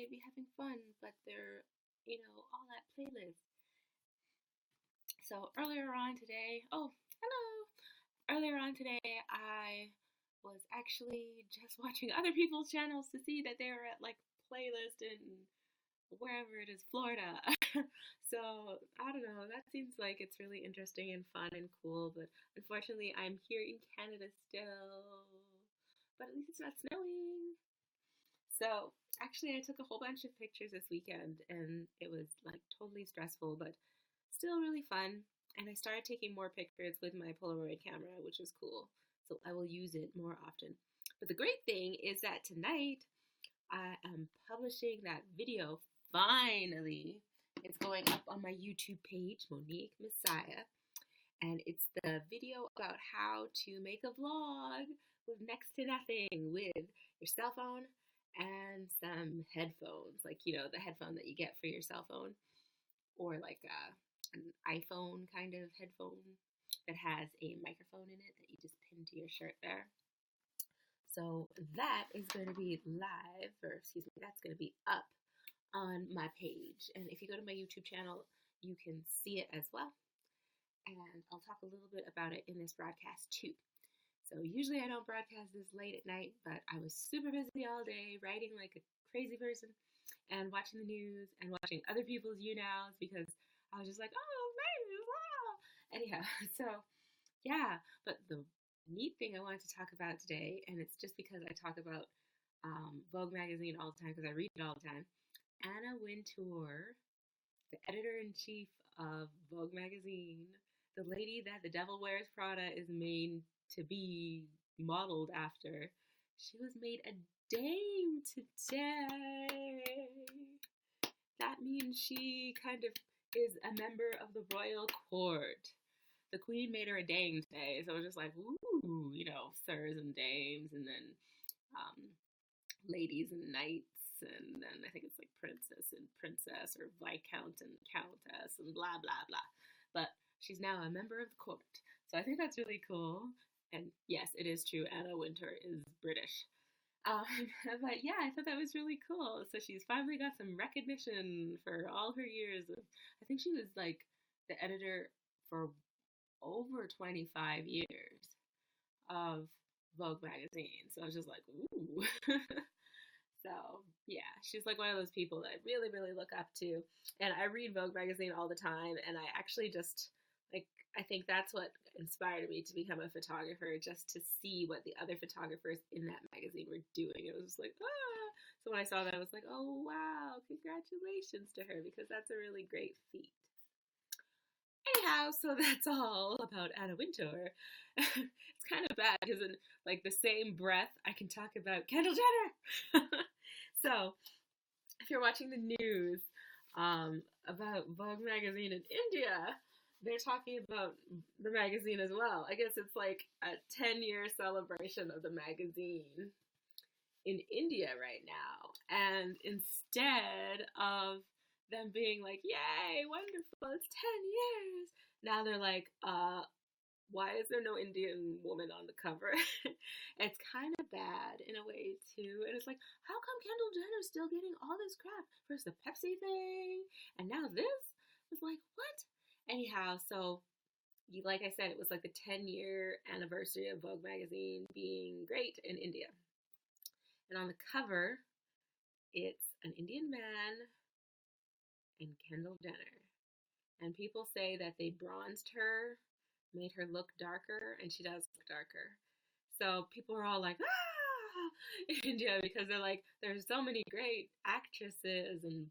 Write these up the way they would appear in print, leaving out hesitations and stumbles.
they'd be having fun, but they're, all that playlist. So earlier on today, oh, hello. Earlier on today, I was actually just watching other people's channels to see that they were at like playlist in wherever it is, Florida. So I don't know. That seems like it's really interesting and fun and cool. But unfortunately, I'm here in Canada still. But at least it's not snowing. So actually, I took a whole bunch of pictures this weekend, and it was like totally stressful, but still really fun. And I started taking more pictures with my Polaroid camera, which was cool. So I will use it more often. But the great thing is that tonight I am publishing that video finally. It's going up on my YouTube page, Monique Massiah. And it's the video about how to make a vlog with next to nothing with your cell phone and some headphones, like, the headphone that you get for your cell phone, or like an iPhone kind of headphone that has a microphone in it that you just pin to your shirt there. So that is going to be live, or excuse me, that's going to be up on my page. And if you go to my YouTube channel, you can see it as well. And I'll talk a little bit about it in this broadcast too. So usually I don't broadcast this late at night, but I was super busy all day writing like a crazy person and watching the news and watching other people's YouNows because I was just like, oh, man, wow. Anyhow, so yeah, but the neat thing I wanted to talk about today, and it's just because I talk about Vogue magazine all the time because I read it all the time. Anna Wintour, the editor-in-chief of Vogue magazine, the lady that The Devil Wears Prada is made to be modeled after, she was made a dame today. That means she kind of is a member of the royal court. The queen made her a dame today, so it was just like, ooh, sirs and dames, and then ladies and knights, and then I think it's like princess and princess, or viscount and countess, and blah, blah, blah. But she's now a member of the court, so I think that's really cool. And yes, it is true, Anna Wintour is British. But yeah, I thought that was really cool. So she's finally got some recognition for all her years of, I think she was like the editor for over 25 years of Vogue magazine. So I was just like, ooh. So yeah, she's like one of those people that I really, really look up to. And I read Vogue magazine all the time, and I actually just like, I think that's what inspired me to become a photographer, just to see what the other photographers in that magazine were doing. It was just like, ah. So when I saw that, I was like, oh wow, congratulations to her, because that's a really great feat. Anyhow, so that's all about Anna Wintour. It's kind of bad because in like the same breath, I can talk about Kendall Jenner. So if you're watching the news about Vogue magazine in India, they're talking about the magazine as well. I guess it's like a 10-year celebration of the magazine in India right now. And instead of them being like, yay, wonderful, it's 10 years, now they're like, why is there no Indian woman on the cover? It's kind of bad in a way too. And it's like, how come Kendall Jenner's still getting all this crap? First the Pepsi thing, and now this? It's like, what? Anyhow, so like I said, it was like the 10-year anniversary of Vogue magazine being great in India. And on the cover, it's an Indian man and Kendall Jenner. And people say that they bronzed her, made her look darker, and she does look darker. So people are all like, ah, India, because they're like, there's so many great actresses and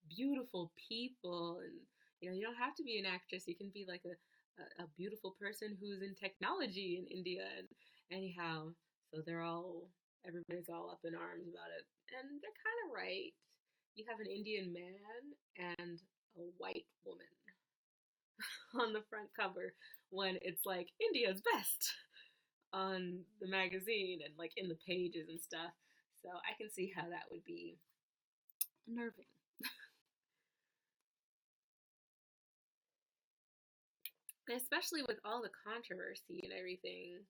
beautiful people, and you don't have to be an actress. You can be like a beautiful person who's in technology in India. And anyhow, so everybody's all up in arms about it, and they're kind of right. You have an Indian man and a white woman on the front cover when it's like India's best on the magazine and like in the pages and stuff. So I can see how that would be unnerving. Especially with all the controversy and everything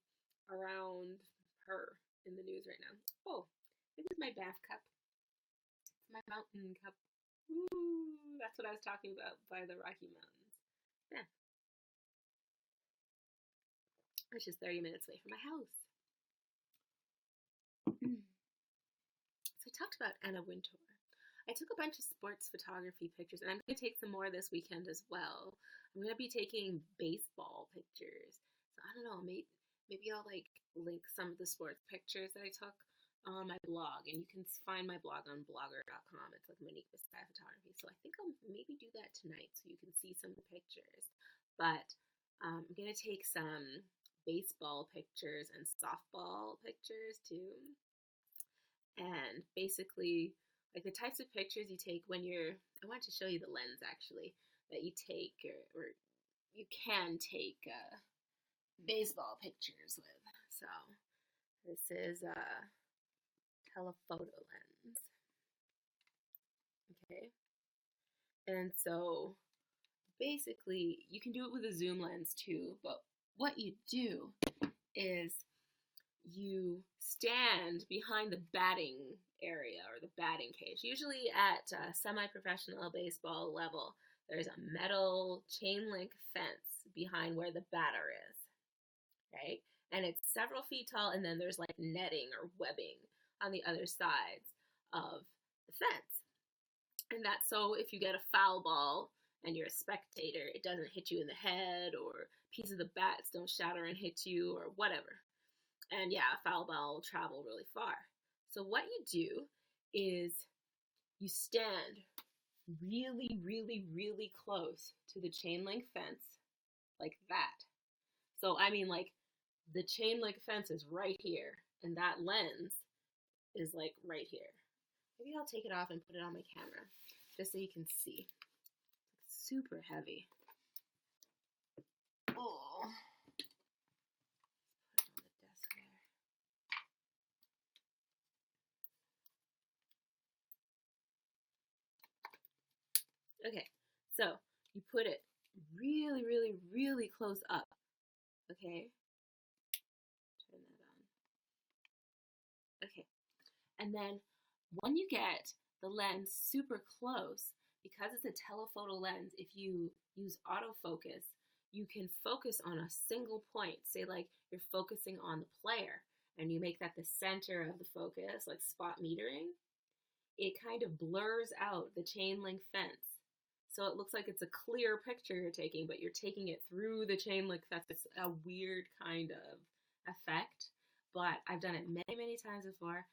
around her in the news right now. Oh, this is my bath cup. my mountain cup. Ooh, that's what I was talking about by the Rocky Mountains. Yeah, it's just 30 minutes away from my house. So I talked about Anna Wintour. I took a bunch of sports photography pictures, and I'm going to take some more this weekend as well. I'm going to be taking baseball pictures. So I don't know, maybe I'll like link some of the sports pictures that I took on my blog, and you can find my blog on blogger.com. It's like Monique Massiah Photography. So I think I'll maybe do that tonight so you can see some of the pictures. But I'm going to take some baseball pictures and softball pictures too. And basically, like the types of pictures you take when I want to show you the lens actually that you take or you can take baseball pictures with. So this is a telephoto lens. Okay. And so basically you can do it with a zoom lens too, but what you do is you stand behind the batting area or the batting cage. Usually at semi-professional baseball level, there's a metal chain link fence behind where the batter is, right? And it's several feet tall, and then there's like netting or webbing on the other sides of the fence. And that's so if you get a foul ball and you're a spectator, it doesn't hit you in the head, or pieces of the bats don't shatter and hit you, or whatever. And yeah, a foul ball will travel really far. So what you do is you stand really, really, really close to the chain link fence, like that. So I mean, like the chain link fence is right here, and that lens is like right here. Maybe I'll take it off and put it on my camera, just so you can see. It's super heavy. Oh. Okay, so you put it really, really, really close up. Okay, turn that on. Okay, and then when you get the lens super close, because it's a telephoto lens, if you use autofocus, you can focus on a single point. Say like you're focusing on the player, and you make that the center of the focus, like spot metering. It kind of blurs out the chain link fence. So it looks like it's a clear picture you're taking, but you're taking it through the chain link fence. It's a weird kind of effect, but I've done it many, many times before.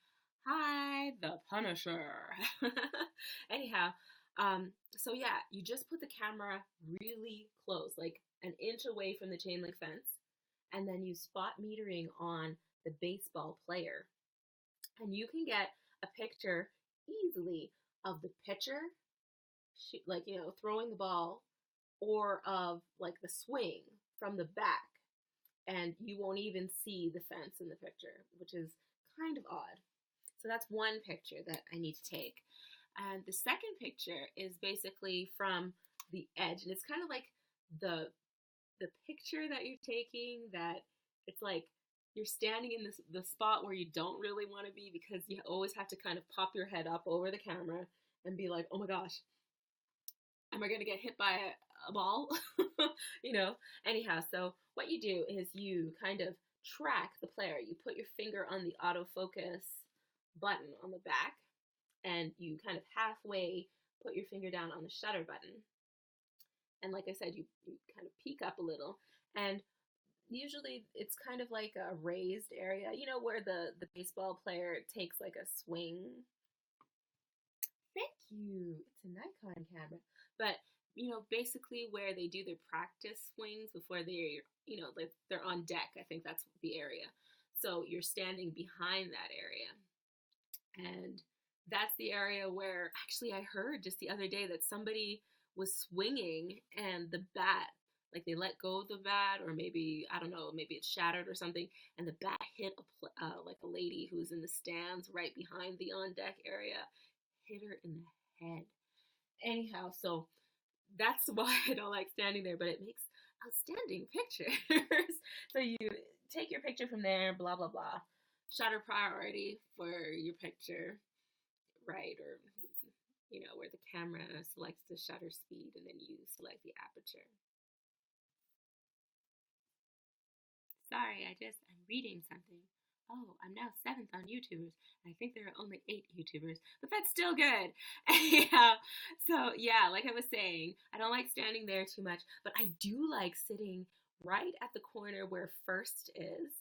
Hi, the Punisher. Anyhow, so yeah, you just put the camera really close, like an inch away from the chain link fence, and then you spot metering on the baseball player. And you can get a picture easily of the pitcher, like, you know, throwing the ball, or of like the swing from the back, and you won't even see the fence in the picture, which is kind of odd. So that's one picture that I need to take. And the second picture is basically from the edge, and it's kind of like the picture that you're taking, that it's like you're standing in the spot where you don't really want to be, because you always have to kind of pop your head up over the camera and be like, oh my gosh, am I going to get hit by a ball? You know? Anyhow, so what you do is you kind of track the player. You put your finger on the autofocus button on the back, and you kind of halfway put your finger down on the shutter button. And like I said, you kind of peek up a little, and usually it's kind of like a raised area, you know, where the baseball player takes like a swing. Thank you. It's a Nikon camera. But, you know, basically where they do their practice swings before they're, you know, like they're on deck. I think that's the area. So you're standing behind that area. And that's the area where actually I heard just the other day that somebody was swinging and the bat, like they let go of the bat, or maybe, I don't know, maybe it shattered or something, and the bat hit like a lady who's in the stands right behind the on deck area, hit her in the head. Anyhow, so that's why I don't like standing there, but it makes outstanding pictures. So you take your picture from there, blah, blah, blah. Shutter priority for your picture, right? Or camera selects the shutter speed, and then you select the aperture. Sorry, I'm reading something. Oh, I'm now 7th on YouTubers. I think there are only 8 YouTubers, but that's still good. Yeah. So, yeah, like I was saying, I don't like standing there too much, but I do like sitting right at the corner where first is,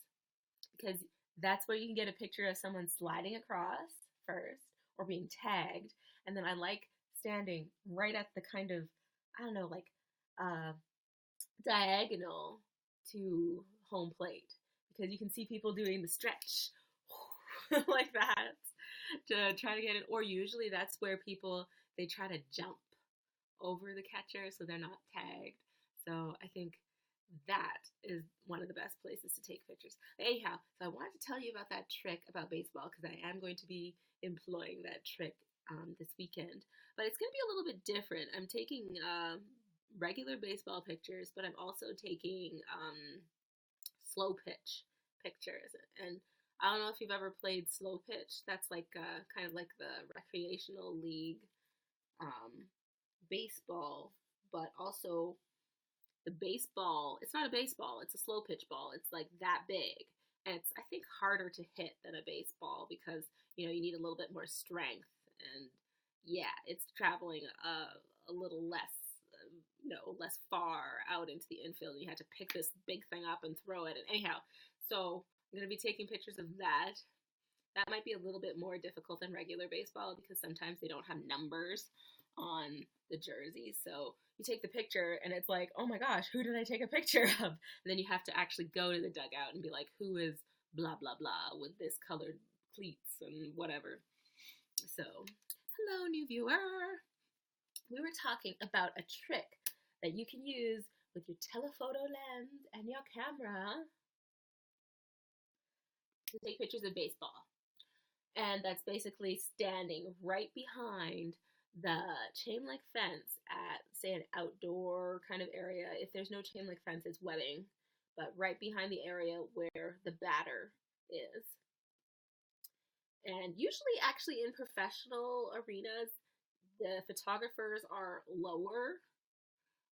because that's where you can get a picture of someone sliding across first or being tagged. And then I like standing right at the kind of, I don't know, like diagonal to home plate, because you can see people doing the stretch like that to try to get it. Or usually that's where people, they try to jump over the catcher so they're not tagged. So I think that is one of the best places to take pictures. But anyhow, so I wanted to tell you about that trick about baseball, because I am going to be employing that trick this weekend. But it's going to be a little bit different. I'm taking regular baseball pictures, but I'm also taking slow pitch pictures. And I don't know if you've ever played slow pitch. That's like kind of like the recreational league baseball, but also the baseball, it's not a baseball, it's a slow pitch ball. It's like that big. And it's, I think, harder to hit than a baseball because, you need a little bit more strength. And yeah, it's traveling a little less, less far out into the infield. You had to pick this big thing up and throw it. And anyhow, so I'm going to be taking pictures of that. That might be a little bit more difficult than regular baseball because sometimes they don't have numbers on the jersey. So you take the picture and it's like, oh my gosh, who did I take a picture of? And then you have to actually go to the dugout and be like, who is blah, blah, blah with this colored cleats and whatever. So, hello, new viewer. We were talking about a trick that you can use with your telephoto lens and your camera to take pictures of baseball. And that's basically standing right behind the chain link fence at, say, an outdoor kind of area. If there's no chain link fence, it's webbing, but right behind the area where the batter is. And usually, actually, in professional arenas, the photographers are lower,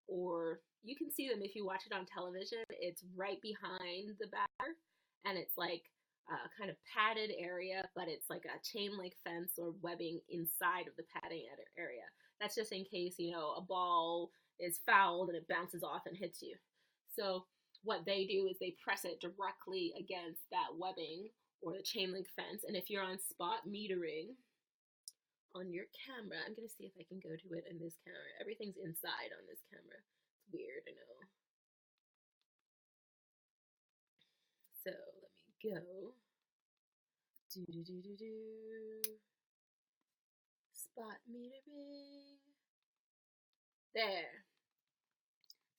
or you can see them if you watch it on television. It's right behind the batter, and it's like kind of padded area, but it's like a chain link fence or webbing inside of the padding area. That's just in case, a ball is fouled and it bounces off and hits you. So what they do is they press it directly against that webbing or the chain link fence. And if you're on spot metering on your camera, I'm going to see if I can go to it in this camera. Everything's inside on this camera. It's weird, I know. So let me go. Spot metering. There.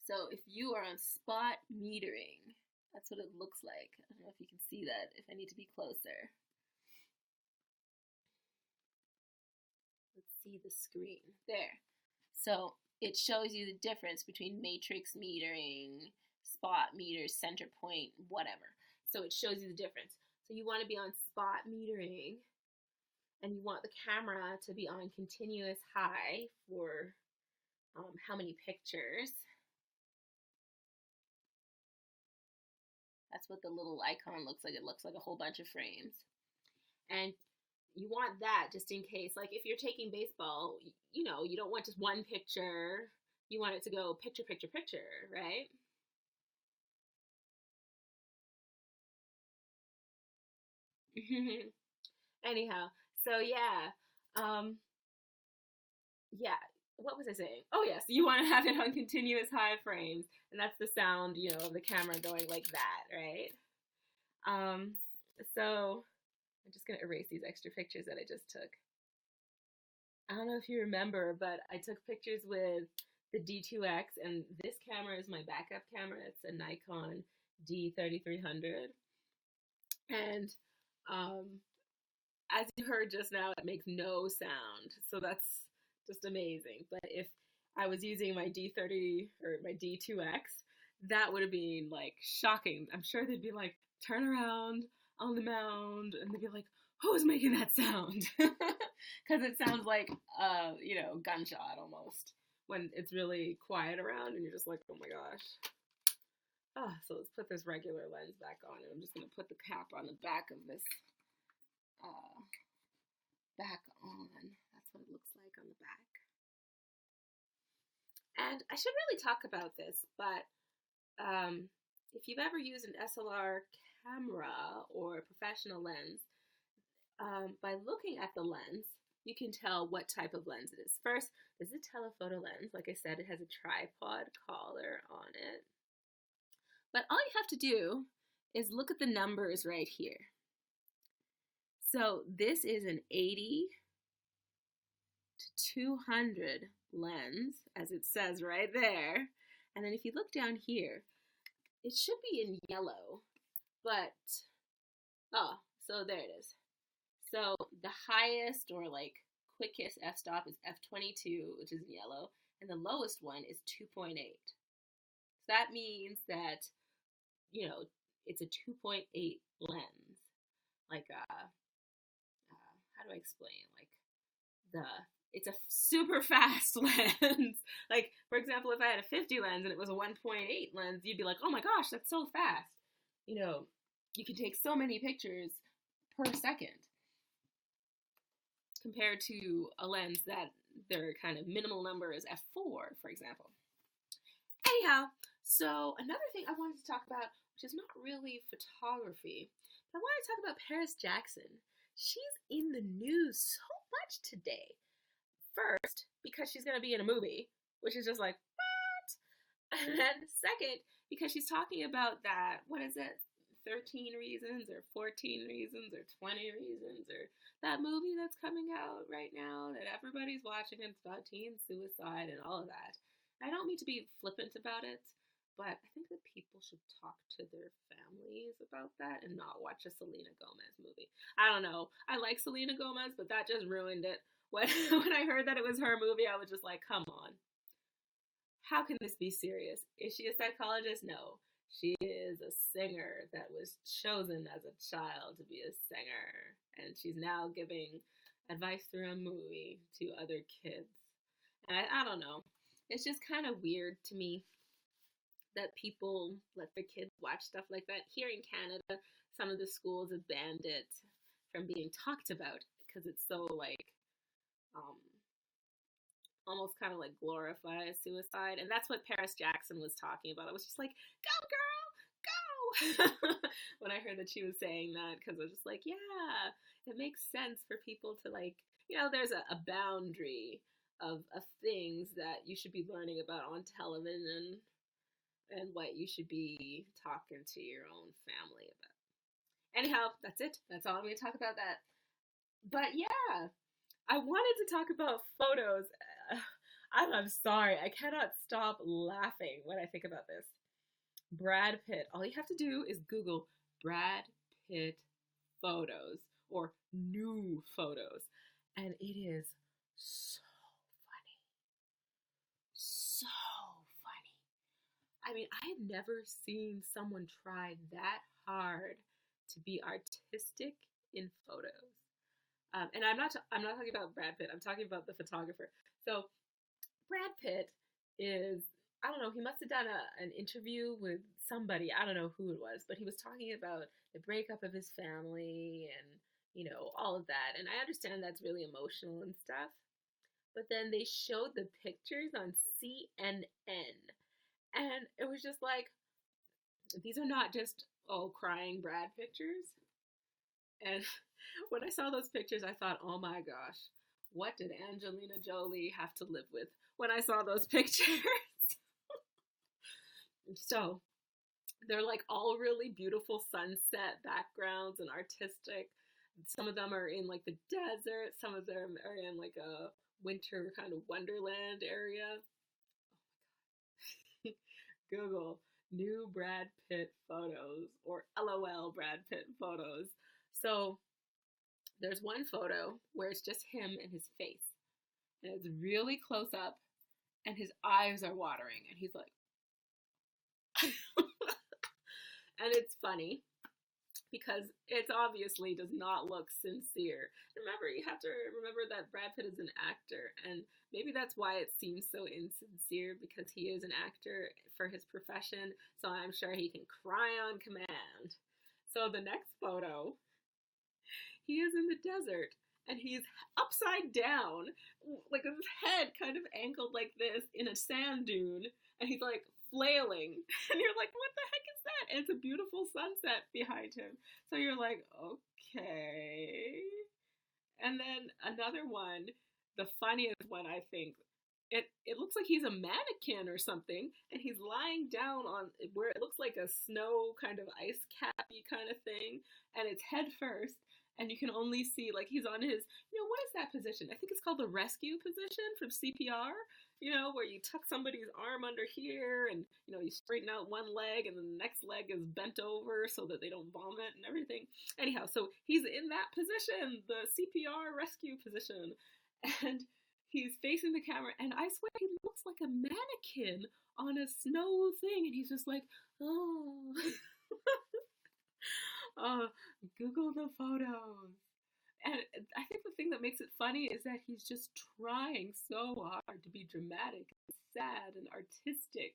So if you are on spot metering, that's what it looks like. I don't know if you can see that, if I need to be closer. Let's see the screen. There. So it shows you the difference between matrix metering, spot meters, center point, whatever. So it shows you the difference. So you want to be on spot metering, and you want the camera to be on continuous high for how many pictures. That's what the little icon looks like. It looks like a whole bunch of frames. And you want that just in case. Like if you're taking baseball, you don't want just one picture. You want it to go picture, picture, picture, right? Anyhow, so yeah. Yeah, what was I saying? Oh yes, you want to have it on continuous high frames, and that's the sound, of the camera going like that, right? So I'm just gonna erase these extra pictures that I just took. I don't know if you remember, but I took pictures with the D2X, and this camera is my backup camera. It's a Nikon D3300, and as you heard just now, it makes no sound, so that's just amazing. But if I was using my D30 or my D2X, that would have been like shocking. I'm sure they'd be like, turn around on the mound, and they'd be like, who's making that sound? Because it sounds like gunshot almost when it's really quiet around and you're just like, oh my gosh. Oh, so let's put this regular lens back on, and I'm just gonna put the cap on the back of this back on. That's what it looks like on the back. And I should really talk about this, but if you've ever used an SLR camera or a professional lens, by looking at the lens, you can tell what type of lens it is. First, this is a telephoto lens. Like I said, it has a tripod collar on it. But all you have to do is look at the numbers right here. So this is an 80 to 200 lens, as it says right there. And then if you look down here, it should be in yellow, but, oh, so there it is. So the highest or like quickest f-stop is f22, which is in yellow, and the lowest one is 2.8. So that means that, it's a 2.8 lens. Like, how do I explain? Like, it's a super fast lens. Like, for example, if I had a 50 lens and it was a 1.8 lens, you'd be like, oh my gosh, that's so fast. You can take so many pictures per second compared to a lens that their kind of minimal number is f4, for example. Anyhow, so another thing I wanted to talk about, which is not really photography, but I want to talk about Paris Jackson. She's in the news so much today. First, because she's going to be in a movie, which is just like, what? And then second, because she's talking about that, what is it, 13 reasons or 14 reasons or 20 reasons, or that movie that's coming out right now that everybody's watching, and it's about teen suicide and all of that. I don't mean to be flippant about it, but I think that people should talk to their families about that and not watch a Selena Gomez movie. I don't know. I like Selena Gomez, but that just ruined it. When I heard that it was her movie, I was just like, come on. How can this be serious? Is she a psychologist? No. She is a singer that was chosen as a child to be a singer. And she's now giving advice through a movie to other kids. And I don't know. It's just kind of weird to me that people let their kids watch stuff like that. Here in Canada, some of the schools have banned it from being talked about because it's so like, almost kind of like glorifies suicide. And that's what Paris Jackson was talking about. I was just like, go girl, go! When I heard that she was saying that, because I was just like, yeah, it makes sense for people to like, there's a boundary of things that you should be learning about on television and what you should be talking to your own family about. Anyhow, that's it. That's all I'm going to talk about that. But yeah, I wanted to talk about photos. I'm sorry. I cannot stop laughing when I think about this. Brad Pitt. All you have to do is Google Brad Pitt photos or new photos. And it is so funny. So funny. I mean, I have never seen someone try that hard to be artistic in photos. And I'm not talking about Brad Pitt. I'm talking about the photographer. So Brad Pitt is, I don't know, he must have done an interview with somebody. I don't know who it was, but he was talking about the breakup of his family and, all of that. And I understand that's really emotional and stuff. But then they showed the pictures on CNN. And it was just like, these are not just, crying Brad pictures. And when I saw those pictures, I thought, oh my gosh, what did Angelina Jolie have to live with when I saw those pictures? So they're like all really beautiful sunset backgrounds and artistic. Some of them are in like the desert. Some of them are in like a winter kind of wonderland area. Oh my God. Google new Brad Pitt photos or LOL Brad Pitt photos. So there's one photo where it's just him and his face. And it's really close up and his eyes are watering and he's like and it's funny because it obviously does not look sincere. Remember, you have to remember that Brad Pitt is an actor, and maybe that's why it seems so insincere, because he is an actor for his profession, so I'm sure he can cry on command. So the next photo, he is in the desert, and he's upside down, like with his head kind of angled like this in a sand dune, and he's like flailing, and you're like, what the heck is that? And it's a beautiful sunset behind him. So you're like, okay. And then another one, the funniest one, I think. It looks like he's a mannequin or something, and he's lying down on where it looks like a snow kind of ice cappy kind of thing, and it's head first, and you can only see like he's on his, what is that position? I think it's called the rescue position from CPR, where you tuck somebody's arm under here, and you straighten out one leg, and then the next leg is bent over so that they don't vomit and everything. Anyhow, so he's in that position, the CPR rescue position, and he's facing the camera, and I swear he looks like a mannequin on a snow thing, and he's just like, oh. Google the photos. And I think the thing that makes it funny is that he's just trying so hard to be dramatic and sad and artistic.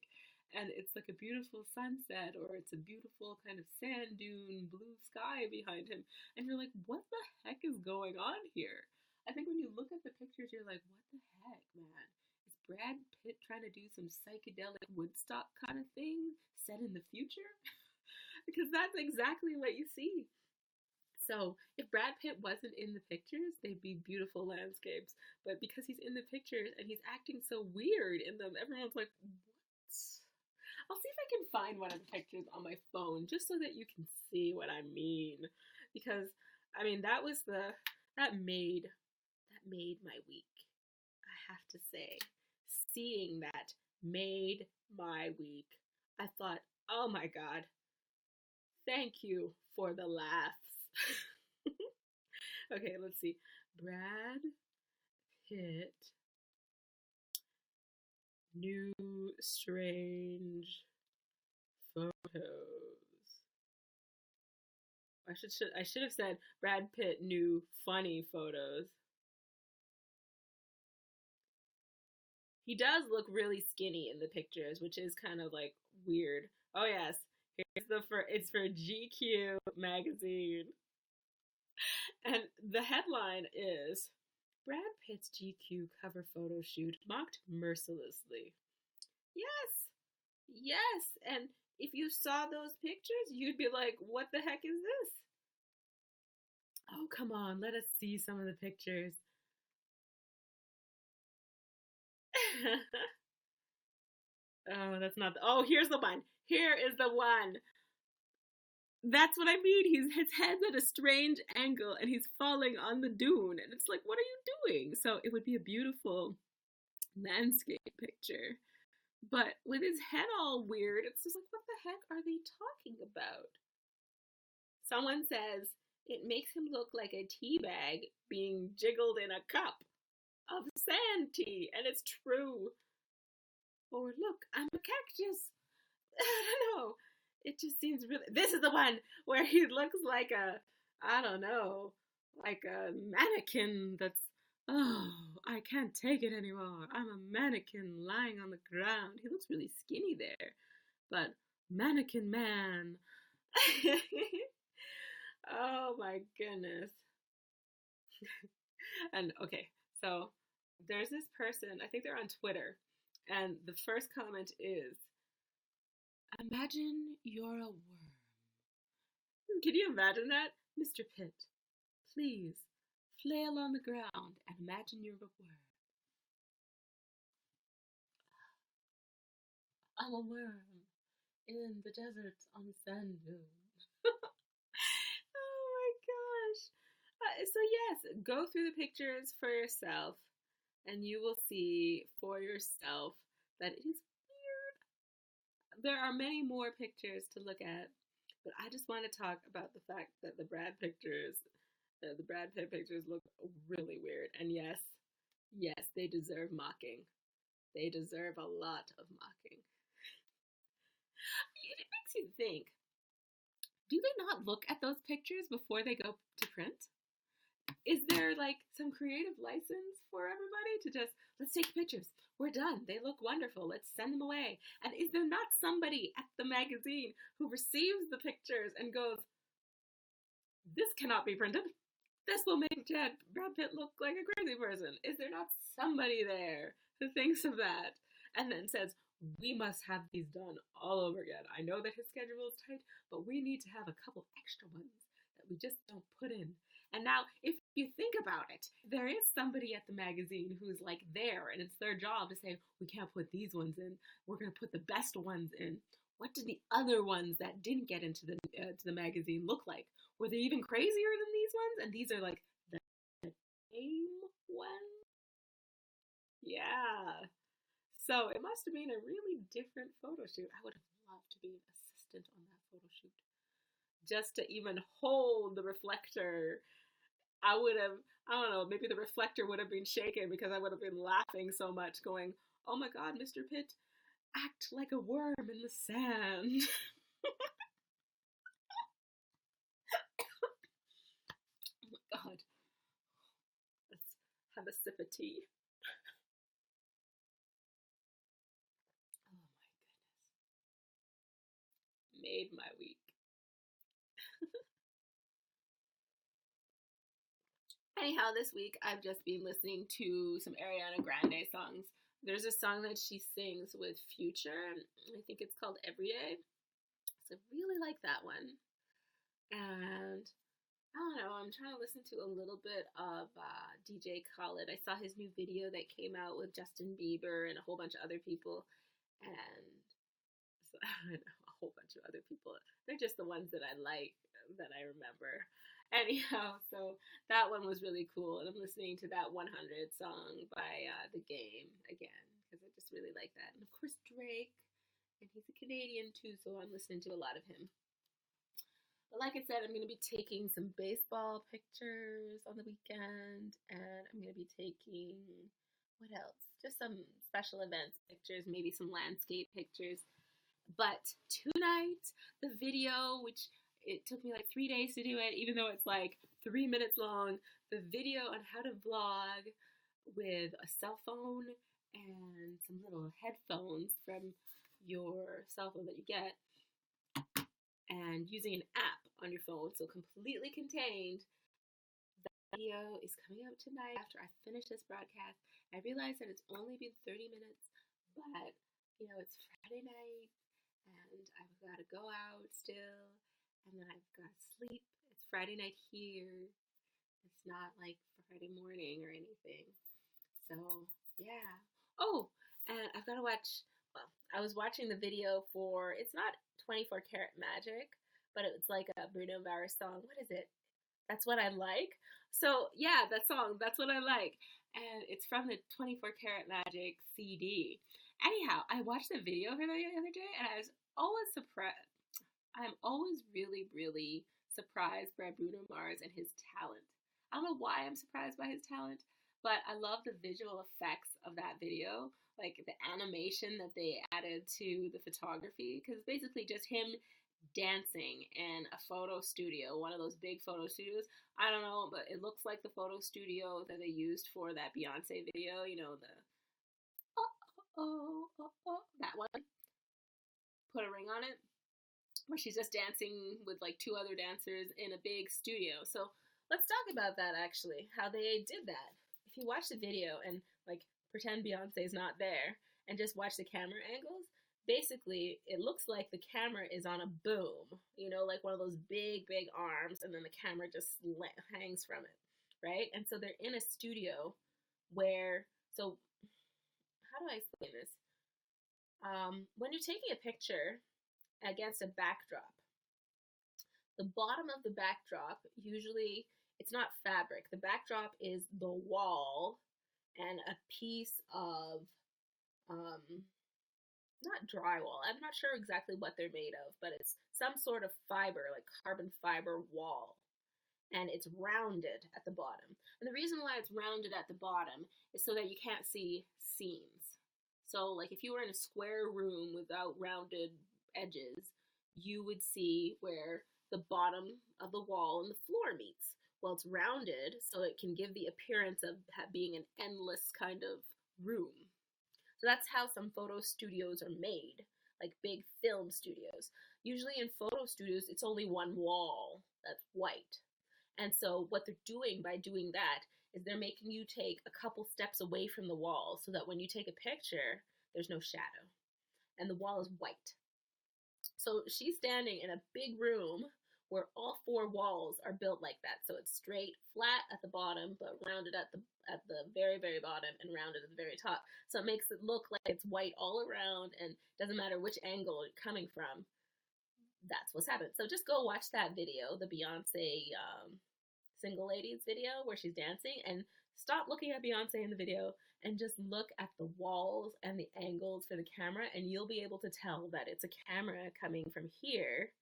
And it's like a beautiful sunset, or it's a beautiful kind of sand dune, blue sky behind him. And you're like, what the heck is going on here? I think when you look at the pictures, you're like, what the heck, man? Is Brad Pitt trying to do some psychedelic Woodstock kind of thing set in the future? Because that's exactly what you see. So if Brad Pitt wasn't in the pictures, they'd be beautiful landscapes. But because he's in the pictures and he's acting so weird in them, everyone's like, what? I'll see if I can find one of the pictures on my phone just so that you can see what I mean. Because, that made my week. I have to say, seeing that made my week. I thought, oh my God, thank you for the laughs. Okay, let's see. Brad Pitt, new strange photos. I should have said Brad Pitt, new funny photos. He does look really skinny in the pictures, which is kind of like weird. Oh yes, it's for GQ magazine. And the headline is, Brad Pitt's GQ cover photo shoot mocked mercilessly. Yes, and if you saw those pictures, you'd be like, what the heck is this? Oh, come on, let us see some of the pictures. Oh, that's not oh, here's the one. Here is the one. That's what I mean. His head's at a strange angle, and he's falling on the dune, and it's like, what are you doing? So it would be a beautiful landscape picture, but with his head all weird, it's just like, what the heck are they talking about? Someone says it makes him look like a tea bag being jiggled in a cup of sand tea, and it's true. Or look, I'm a cactus. I don't know. It just seems really. This is the one where he looks like I don't know, like a mannequin that's. Oh, I can't take it anymore. I'm a mannequin lying on the ground. He looks really skinny there, but mannequin man. Oh my goodness. And okay, so there's this person, I think they're on Twitter, and the first comment is, imagine you're a worm. Can you imagine that? Mr. Pitt, please flail on the ground and imagine you're a worm. I'm a worm in the desert on the sand dune. Oh my gosh. So yes, go through the pictures for yourself, and you will see for yourself that it is weird. There are many more pictures to look at, but I just want to talk about the fact that the Brad Pitt pictures look really weird. And yes, they deserve mocking. They deserve a lot of mocking. It makes you think, do they not look at those pictures before they go to print? Is there like some creative license for everybody to just, let's take pictures, we're done, they look wonderful, let's send them away? And is there not somebody at the magazine who receives the pictures and goes, this cannot be printed, this will make Brad Pitt look like a crazy person? Is there not somebody there who thinks of that and then says, we must have these done all over again? I know that his schedule is tight, but we need to have a couple extra ones that we just don't put in. And now, if you think about it, there is somebody at the magazine who's like there, and it's their job to say, we can't put these ones in, we're going to put the best ones in. What did the other ones that didn't get into the to the magazine look like? Were they even crazier than these ones? And these are like the same ones? Yeah. So it must have been a really different photo shoot. I would have loved to be an assistant on that photo shoot. Just to even hold the reflector, I would have, I don't know, maybe the reflector would have been shaken because I would have been laughing so much, going, oh my God, Mr. Pitt, act like a worm in the sand. Oh my God. Let's have a sip of tea. Oh my goodness. Made my week. Anyhow, this week I've just been listening to some Ariana Grande songs. There's a song that she sings with Future. I think it's called Everyday. So I really like that one. And I don't know, I'm trying to listen to a little bit of DJ Khaled. I saw his new video that came out with Justin Bieber and a whole bunch of other people. And so, I don't know, a whole bunch of other people. They're just the ones that I like, that I remember. Anyhow, so that one was really cool. And I'm listening to that 100 song by The Game again, because I just really like that. And of course, Drake. And he's a Canadian too, so I'm listening to a lot of him. But like I said, I'm going to be taking some baseball pictures on the weekend, and I'm going to be taking, what else? Just some special events pictures, maybe some landscape pictures. But tonight, the video, which it took me like 3 days to do it, even though it's like 3 minutes long, the video on how to vlog with a cell phone and some little headphones from your cell phone that you get, and using an app on your phone, so completely contained. The video is coming out tonight after I finish this broadcast. I realize that it's only been 30 minutes, but you know, it's Friday night and I've got to go out still, and then I've got to sleep. It's Friday night here. It's not like Friday morning or anything. So yeah. Oh, and I've got to watch. Well, I was watching the video for, it's not 24 Karat Magic, but it's like a Bruno Mars song. What is it? That's What I Like. So yeah, that song, That's What I Like. And it's from the 24 Karat Magic CD. Anyhow, I watched the video for the other day, and I was always surprised. I'm always really, really surprised by Bruno Mars and his talent. I don't know why I'm surprised by his talent, but I love the visual effects of that video, like the animation that they added to the photography, because it's basically just him dancing in a photo studio, one of those big photo studios. I don't know, but it looks like the photo studio that they used for that Beyonce video, you know, the that one. Put a ring on it, where she's just dancing with like two other dancers in a big studio. So let's talk about that, actually, how they did that. If you watch the video and like pretend Beyonce's not there and just watch the camera angles, basically it looks like the camera is on a boom, you know, like one of those big, big arms, and then the camera just hangs from it, right? And so they're in a studio where, so how do I explain this? When you're taking a picture against a backdrop, the bottom of the backdrop, usually it's not fabric. The backdrop is the wall and a piece of, not drywall. I'm not sure exactly what they're made of, but it's some sort of fiber, like carbon fiber wall. And it's rounded at the bottom. And the reason why it's rounded at the bottom is so that you can't see seams. So like if you were in a square room without rounded edges, you would see where the bottom of the wall and the floor meets. Well, it's rounded, so it can give the appearance of being an endless kind of room. So that's how some photo studios are made, like big film studios. Usually in photo studios, it's only one wall that's white. And so what they're doing by doing that is they're making you take a couple steps away from the wall so that when you take a picture, there's no shadow. And the wall is white. So she's standing in a big room where all four walls are built like that. So it's straight, flat at the bottom, but rounded at the very, very bottom and rounded at the very top. So it makes it look like it's white all around, and doesn't matter which angle it's coming from. That's what's happened. So just go watch that video, the Beyonce single ladies video where she's dancing, and stop looking at Beyonce in the video and just look at the walls and the angles for the camera, and you'll be able to tell that it's a camera coming from here.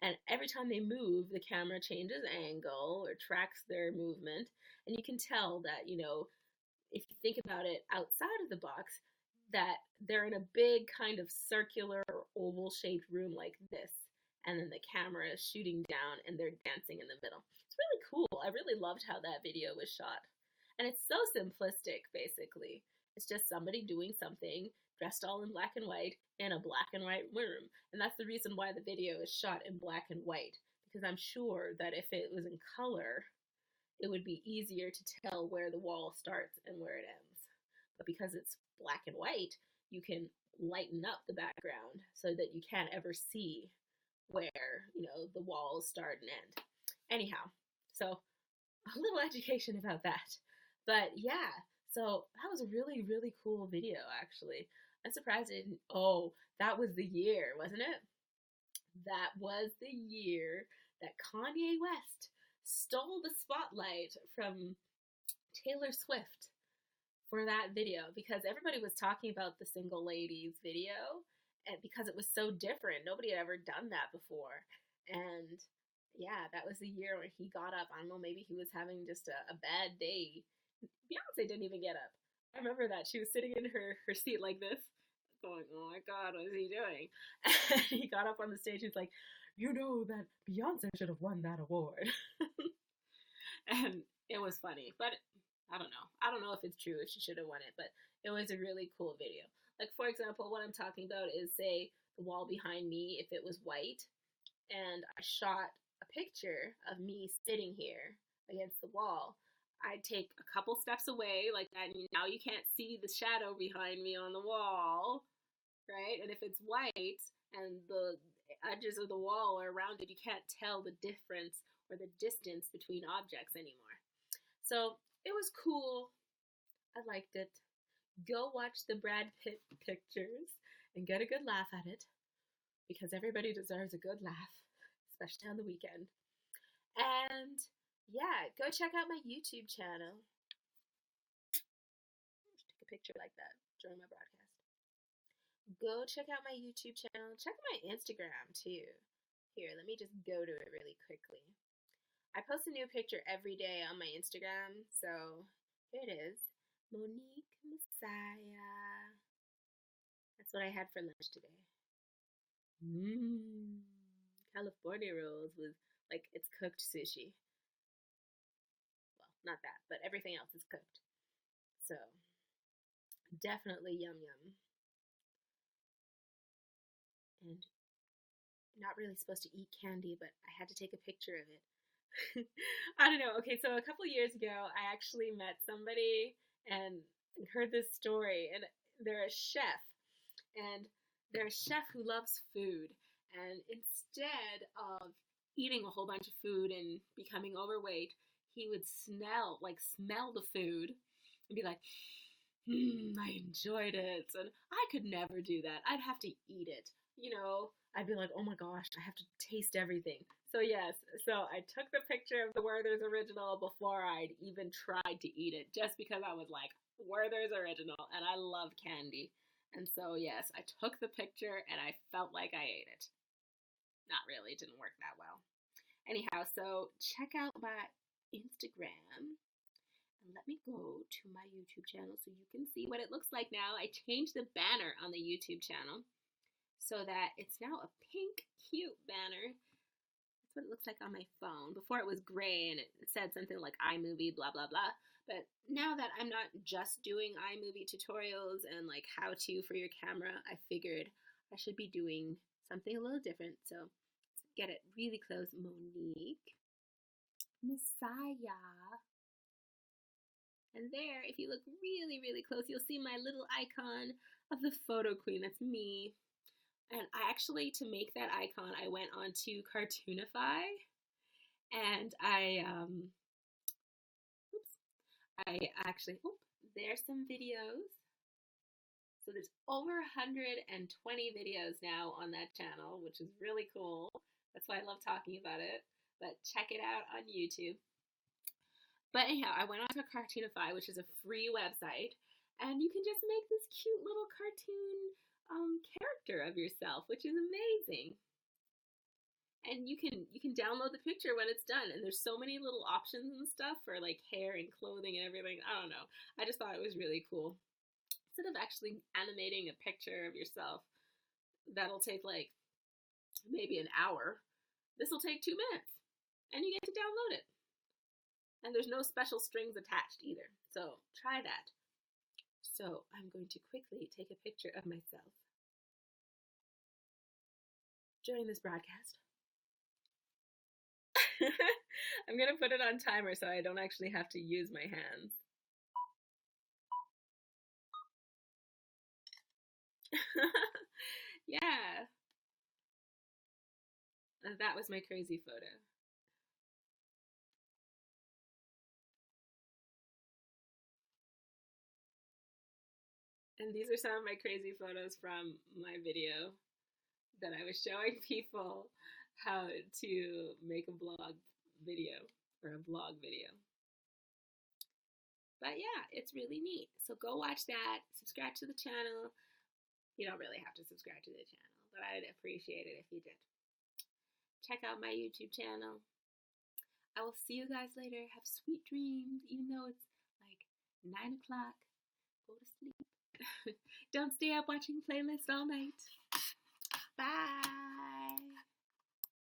And every time they move, the camera changes angle or tracks their movement. And you can tell that, you know, if you think about it outside of the box, that they're in a big kind of circular or oval shaped room like this. And then the camera is shooting down and they're dancing in the middle. It's really cool. I really loved how that video was shot. And it's so simplistic, basically. It's just somebody doing something dressed all in black and white in a black and white room. And that's the reason why the video is shot in black and white. Because I'm sure that if it was in color, it would be easier to tell where the wall starts and where it ends. But because it's black and white, you can lighten up the background so that you can't ever see where, you know, the walls start and end. Anyhow, so a little education about that. But yeah, so that was a really, really cool video, actually. I'm surprised it didn't. Oh, that was the year, wasn't it? That was the year that Kanye West stole the spotlight from Taylor Swift for that video, because everybody was talking about the single ladies video, and because it was so different. Nobody had ever done that before. And yeah, that was the year when he got up. I don't know, maybe he was having just a bad day. Beyonce didn't even get up. I remember that. She was sitting in her seat like this, going, oh my God, what is he doing? And he got up on the stage and he's like, you know that Beyonce should have won that award. And it was funny, but I don't know. I don't know if it's true, if she should have won it, but it was a really cool video. Like, for example, what I'm talking about is, say, the wall behind me, if it was white, and I shot a picture of me sitting here against the wall, I'd take a couple steps away like that, and now you can't see the shadow behind me on the wall, right? And if it's white and the edges of the wall are rounded, you can't tell the difference or the distance between objects anymore. So it was cool. I liked it. Go watch the Brad Pitt pictures and get a good laugh at it, because everybody deserves a good laugh, especially on the weekend. And yeah, go check out my YouTube channel. Take a picture like that during my broadcast. Go check out my YouTube channel. Check my Instagram too. Here, let me just go to it really quickly. I post a new picture every day on my Instagram, so here it is. Monique Massiah. That's what I had for lunch today. California rolls with, like, it's cooked sushi. Well, not that, but everything else is cooked. So, definitely yum yum. And not really supposed to eat candy, but I had to take a picture of it. I don't know. Okay, so a couple years ago, I actually met somebody and heard this story, and they're a chef, and they're a chef who loves food, and instead of eating a whole bunch of food and becoming overweight, he would smell the food and be like, I enjoyed it, and I could never do that. I'd have to eat it, you know. I'd be like, oh my gosh, I have to taste everything. So yes, so I took the picture of the Werther's Original before I'd even tried to eat it, just because I was like, Werther's Original, and I love candy. And so yes, I took the picture and I felt like I ate it. Not really, it didn't work that well. Anyhow, so check out my Instagram. And let me go to my YouTube channel so you can see what it looks like now. I changed the banner on the YouTube channel so that it's now a pink, cute banner. It's what it looks like on my phone. Before it was gray and it said something like iMovie, blah, blah, blah. But now that I'm not just doing iMovie tutorials and like how to for your camera, I figured I should be doing something a little different. So let's get it really close. Monique. Massiah. And there, if you look really, really close, you'll see my little icon of the photo queen. That's me. And I actually, to make that icon, I went on to Cartoonify, and there's some videos. So there's over 120 videos now on that channel, which is really cool. That's why I love talking about it. But check it out on YouTube. But anyhow, I went on to Cartoonify, which is a free website, and you can just make this cute little cartoon character of yourself, which is amazing. And you can download the picture when it's done, and there's so many little options and stuff for like hair and clothing and everything. I don't know. I just thought it was really cool. Instead of actually animating a picture of yourself, that'll take like maybe an hour. This will take 2 minutes, and you get to download it. And there's no special strings attached either. So try that. So I'm going to quickly take a picture of myself during this broadcast. I'm going to put it on timer so I don't actually have to use my hands. Yeah. And that was my crazy photo. And these are some of my crazy photos from my video that I was showing people how to make a blog video or a vlog video. But yeah, it's really neat. So go watch that. Subscribe to the channel. You don't really have to subscribe to the channel, but I'd appreciate it if you did. Check out my YouTube channel. I will see you guys later. Have sweet dreams, even though it's like 9 o'clock. Go to sleep. Don't stay up watching playlists all night. Bye.